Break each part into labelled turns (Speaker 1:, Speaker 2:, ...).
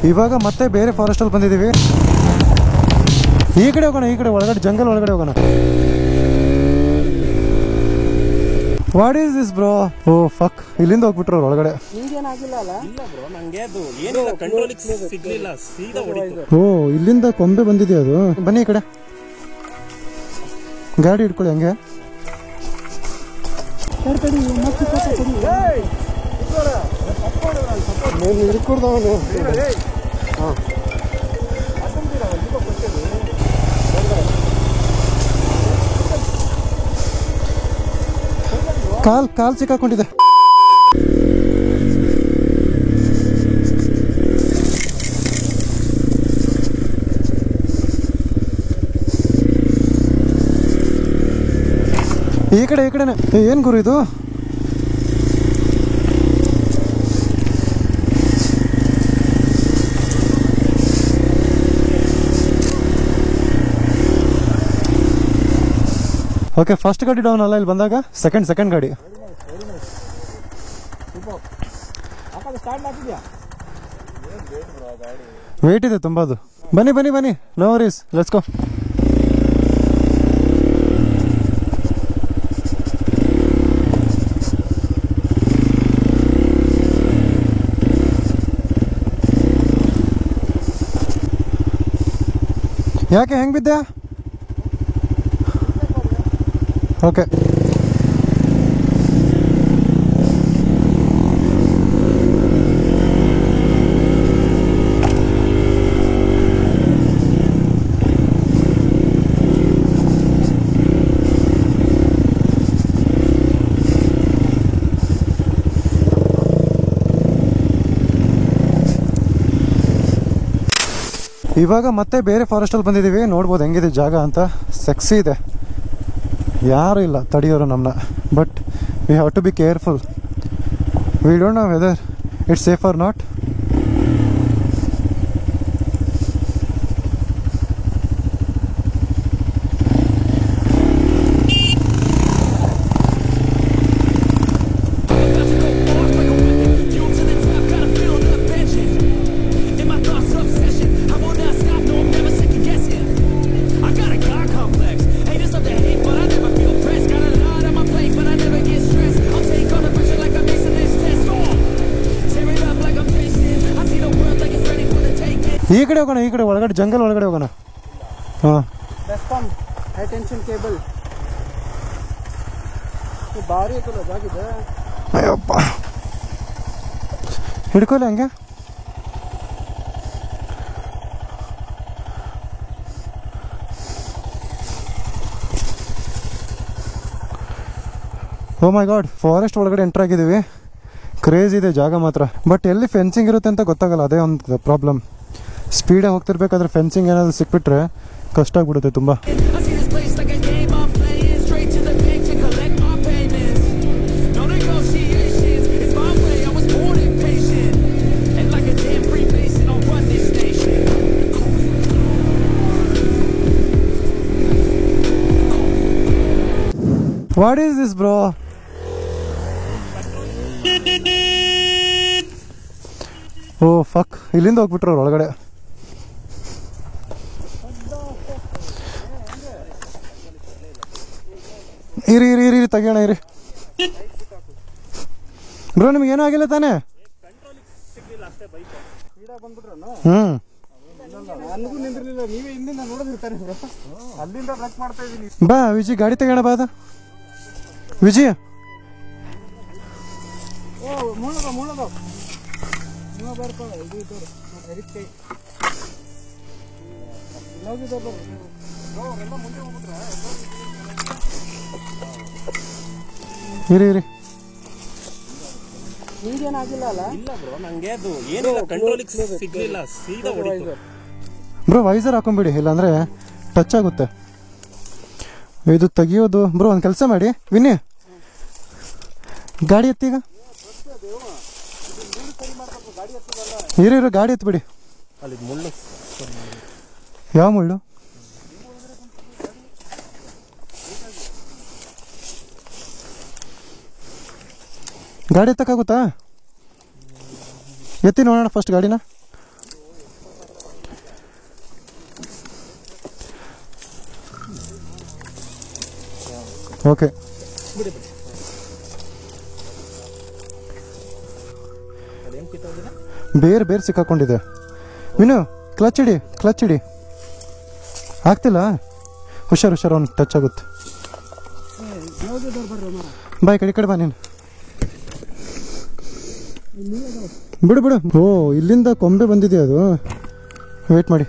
Speaker 1: ಇವಾಗ ಮತ್ತೆ ಬೇರೆ ಫಾರೆಸ್ಟ್ ಅಲ್ಲಿ ಬಂದಿದ್ದೀವಿ. ಈ ಕಡೆ ಹೋಗೋಣ, ಈ ಕಡೆ ಒಳಗಡೆ ಜಂಗಲ್ ಒಳಗಡೆ ಹೋಗೋಣ. What is this bro? Oh fuck, ಇಲ್ಲಿಂದ ಹೋಗ್ಬಿಟ್ರು ಒಳಗಡೆ. ಓ ಇಲ್ಲಿಂದ ಕೊಂಬೆ ಬಂದಿದೆಯಾ ಅದು? ಬನ್ನಿ ಈ ಕಡೆ, ಗಾಡಿ ಇಟ್ಕೊಳ್ಳಿ ಹಂಗೆ. ಹಿಡ್ಕೊಡ್ದವನು. ಕಾಲ್ ಸಿಕ್ಕಾಕೊಂಡಿದೆ. ಈ ಕಡೆನೆ. ಏನ್ ಗುರು ಇದು? ಓಕೆ, ಫಸ್ಟ್ ಗಾಡಿ ಡೌನ್ ಅಲ್ಲ ಇಲ್ಲಿ ಬಂದಾಗ. ಸೆಕೆಂಡ್ ಗಾಡಿ. ವೇಟ್ ಇದೆ ತುಂಬಾ ಅದು. ಬನ್ನಿ, ನೋ ವರೀಸ್, ಲೆಟ್ಸ್ ಗೋ. ಯಾಕೆ ಹೆಂಗ್ ಬಿದ್ದೆ? ಓಕೆ, ಇವಾಗ ಮತ್ತೆ ಬೇರೆ ಫಾರೆಸ್ಟ್ ಅಲ್ಲಿ ಬಂದಿದ್ದೀವಿ. ನೋಡ್ಬೋದು ಹೆಂಗಿದೆ ಜಾಗ ಅಂತ. ಸೆಕ್ಸಿ ಇದೆ, ಯಾರು ಇಲ್ಲ ತಡೆಯೋರು ನಮ್ಮನ್ನ. But we have to be careful. We don't know whether it's safe or not. ಈ ಕಡೆ ಹೋಗೋಣ, ಈ ಕಡೆ ಒಳಗಡೆ ಜಂಗಲ್ ಒಳಗಡೆ ಹೋಗೋಣ. ಹಾಂ,
Speaker 2: ಟೆನ್ಷನ್ ಕೇಬಲ್ ಭಾರಿ ಐತಲ್ಲ ಜಾಗಿದೆ.
Speaker 1: ಅಯ್ಯಪ್ಪ, ಹಿಡ್ಕೊಳ್ಳಿ ಹಂಗೆ. ಓ ಮೈ ಗಾಡ್, ಫಾರೆಸ್ಟ್ ಒಳಗಡೆ ಎಂಟರ್ ಆಗಿದ್ದೀವಿ. ಕ್ರೇಜ್ ಇದೆ ಜಾಗ ಮಾತ್ರ. ಬಟ್ ಎಲ್ಲಿ ಫೆನ್ಸಿಂಗ್ ಇರುತ್ತೆ ಅಂತ ಗೊತ್ತಾಗಲ್ಲ, ಅದೇ ಒಂದು ಪ್ರಾಬ್ಲಮ್. ಸ್ಪೀಡಾಗಿ ಹೋಗ್ತಿರ್ಬೇಕಾದ್ರೆ ಫೆನ್ಸಿಂಗ್ ಏನಾದರೂ ಸಿಕ್ಬಿಟ್ರೆ ಕಷ್ಟ ಆಗ್ಬಿಡುತ್ತೆ ತುಂಬ. What is this bro? Oh fuck, ಇಲ್ಲಿಂದ ಹೋಗ್ಬಿಟ್ರು ಒಳಗಡೆ. ಇರಿ ತೆಗಿಯೋಣ ಇರಿ. ಬ್ರೋ ನಿಮ್ಗೇನೂ ಆಗಿಲ್ಲ ತಾನೇ? ಬಾ ವಿಜಿ, ಗಾಡಿ ತೆಗೋಣ ಬಾ. ಅದ ವಿಜಿ, ಇರಿ ಬ್ರೋ ವೈಸರ್ ಹಾಕೊಂಡ್ಬಿಡಿ, ಇಲ್ಲಾಂದ್ರೆ ಟಚ್ ಆಗುತ್ತೆ. ಇದು ತೆಗಿಯೋದು ಬ್ರೋ. ಒಂದು ಕೆಲಸ ಮಾಡಿ ವಿನಿ, ಗಾಡಿ ಎತ್ತೀಗ. ಇರಿ ಗಾಡಿ ಎತ್ಬಿಡಿ. ಯಾವ ಮುಳ್ಳು? ಗಾಡಿ ಎತ್ತಕ್ಕಾಗುತ್ತಾ? ಎತ್ತಿ ನೋಡೋಣ ಫಸ್ಟ್ ಗಾಡಿನ. ಓಕೆ.
Speaker 2: ಬಿಡಿ ಬಿಡಿ. ಅದೇನು ಕಿತ್ತೋಗಿದೆ?
Speaker 1: ಬೇರೆ ಸಿಕ್ಕಾಕೊಂಡಿದೆ. ವಿನು ಕ್ಲಚ್ ಹಿಡಿ. ಆಗ್ತಿಲ್ಲ. ಹುಷಾರು ಅವ್ನು ಟಚ್ ಆಗುತ್ತೆ. ಬಾ ಈ ಕಡೆ ಬಾ ನೀನು. ಬಿಡು. ಓ ಇಲ್ಲಿಂದ ಕೊಂಬೆ ಬಂದಿದೆ ಅದು. ವೇಟ್ ಮಾಡಿ.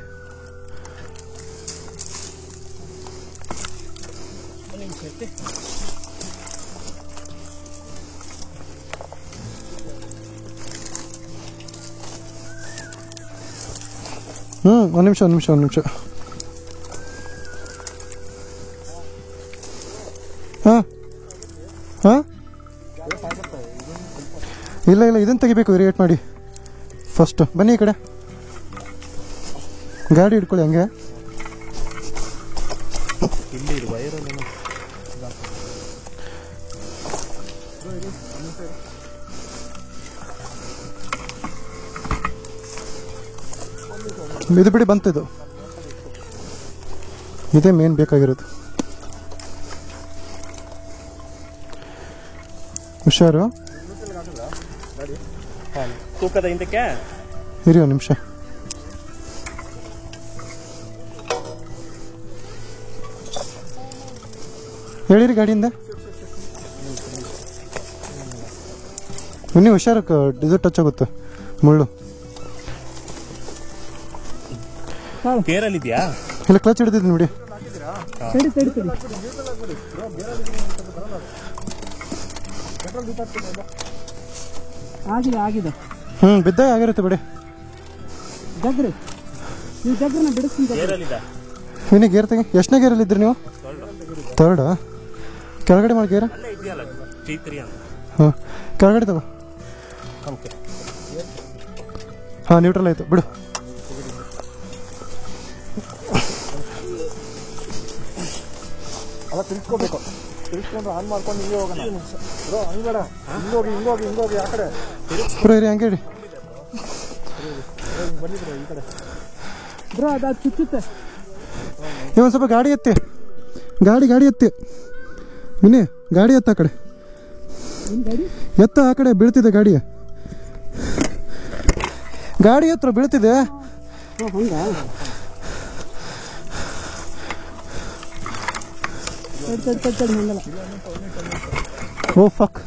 Speaker 1: ಒಂದು ನಿಮಿಷ. ಹಾಂ ಇಲ್ಲ ಇದನ್ನು ತೆಗಿಬೇಕು. ವೇಟ್ ಮಾಡಿ. ಫಸ್ಟ್ ಬನ್ನಿ ಈ ಕಡೆ. ಗಾಡಿ ಹಿಡ್ಕೊಳ್ಳಿ ಹಂಗೆ. ಇದು ಬಿಡಿ, ಬಂತು. ಇದೇ ಮೇನ್ ಬೇಕಾಗಿರೋದು. ಹುಷಾರು.
Speaker 2: ತೂಕದ ಹಿಂದಕ್ಕೆ
Speaker 1: ಇರಿ ಒಂದು ನಿಮಿಷ. ಹೇಳಿರಿ ಗಾಡಿಯಿಂದ. ನೀವು ಹುಷಾರು, ಇದು ಟಚ್ ಆಗುತ್ತೆ ಮುಳ್ಳು.
Speaker 2: ಕೇರಲ್ಲಿದ್ಯಾ?
Speaker 1: ಇಲ್ಲ ಕ್ಲಚ್ ಹಿಡಿದಿದ್ದೀನಿ ನೋಡಿ.
Speaker 2: ಆಗಿದೆ.
Speaker 1: ಬಿದ್ದ ಆಗಿರುತ್ತೆ ಬಿಡಿ. ಇನ್ನು ಗೇರ್ ತೆಗಿ. ಎಷ್ಟನೇ ಗೇರಲ್ಲಿ ಇದ್ರಿ ನೀವು? ಥರ್ಡಾ? ಕೆಳಗಡೆ ಮಾಡಿ ಗೇರ. ಹಾಂ ಕೆಳಗಡೆ ತಗೋ. ಹಾಂ ನ್ಯೂಟ್ರಲ್ ಆಯಿತು ಬಿಡು.
Speaker 2: ಅಲ್ಲ ತಿಳ್ಸ್ಕೋಬೇಕು. ತಿಳ್ಸ್ಕೊಂಡ್ರೆ ಆನ್ ಮಾಡ್ಕೊಂಡು ಹಿಂಗೆ ಹೋಗೋಣ. ಬ್ರೋ ಹಂಗಬೇಡ, ಹಿಂಗೋಗಿ ಆ ಕಡೆ
Speaker 1: ಬ್ರೋ ಇರಿ ಹಂಗೆ ಇಡಿ.
Speaker 2: ಬನ್ನಿ ಬ್ರೋ ಈ ಕಡೆ. ಬ್ರೋ ಅದು ಚುಚ್ಚುತ್ತೆ.
Speaker 1: ಒಂದು ಸ್ವಲ್ಪ ಗಾಡಿ ಎತ್ತಿ. ಗಾಡಿ ಎತ್ತಿ. ವಿನಿ ಗಾಡಿ ಎತ್ತ ಆ ಕಡೆ. ಎತ್ತ ಆ ಕಡೆ. ಬೀಳ್ತಿದೆ ಗಾಡಿ ಹತ್ರ ಬೀಳ್ತಿದೆ. ಓ ಫಕ್.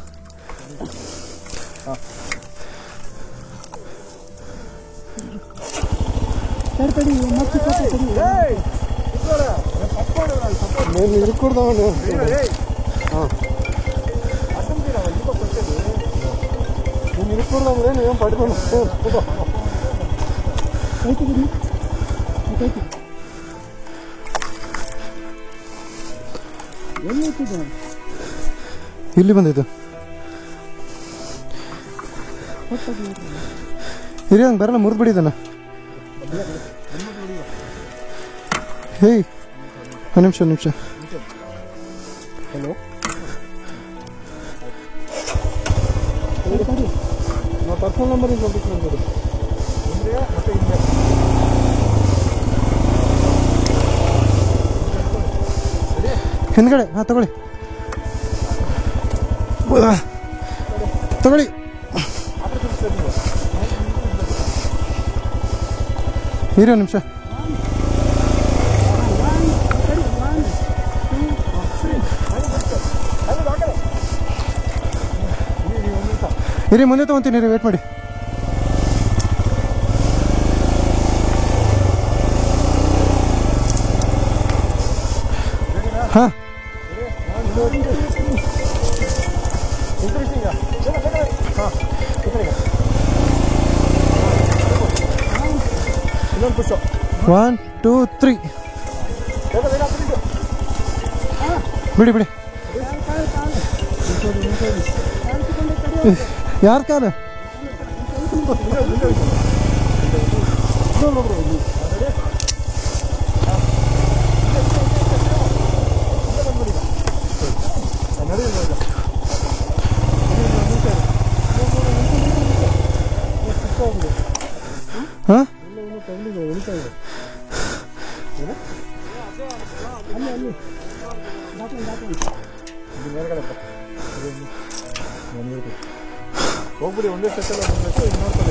Speaker 1: ಇರ್ಕೊಡ್ದವನು. ಹಾಂ ನೀನು ಇರ್ಕೊಡ್ದವ್ರೆ ನೀವು ಪಡ್ಕೊಂಡು ಇಲ್ಲಿ ಬಂದಿದ್ದು. ಹಿರಿಯ ಹಂಗೆ ಬರಲ್ಲ, ಮುರಿದ್ಬಿಡಿದಾನ. ಹೇಯ್ ಒಂದು ನಿಮಿಷ.
Speaker 2: ಹಲೋ ನಾವು ಪರ್ಸನಲ್ ನಂಬರ್ ಇಂದ ಮಾಡ್ಬೋದು. ಹಿಂದೆ ಮತ್ತೆ ಹಿಂದೆ
Speaker 1: ಹಿಂದ್ಗಡೆ. ಹಾಂ ತಗೊಳ್ಳಿ. ಇರಿ ಒಂದು ನಿಮಿಷ. ಇರಿ ಮುಂದೆ ತೊಗೊತೀನಿ. ಇರಿ ವೇಟ್ ಮಾಡಿ. ಹಾಂ
Speaker 2: ಇನ್ನೊಂದು ಪುಷ್.
Speaker 1: 1 2 3. ಬಿಡಿ. ಯಾರ ಕಾಲ? ಹಾಂ
Speaker 2: ಮೇಲ್ಗಡೆ ಹೋಗ್ಬಿಡಿ, ಒಂದೇ ಸ್ಟೆಚ್ಚೆಲ್ಲ ಬಂದಬೇಕು. ಇನ್ನೊಂದ್ಸಲ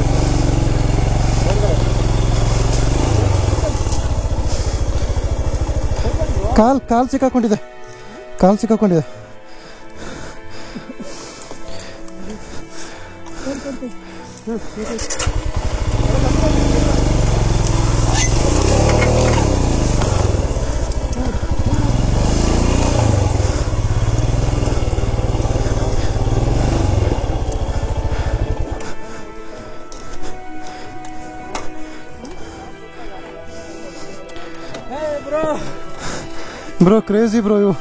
Speaker 1: ಕಾಲ್ ಸಿಕ್ಕಾಕೊಂಡಿದೆ, ಕಾಲ್ ಸಿಕ್ಕಾಕೊಂಡಿದೆ. ಬ್ರೋ ಕ್ರೇಜಿ ಬ್ರೋ ಇವು.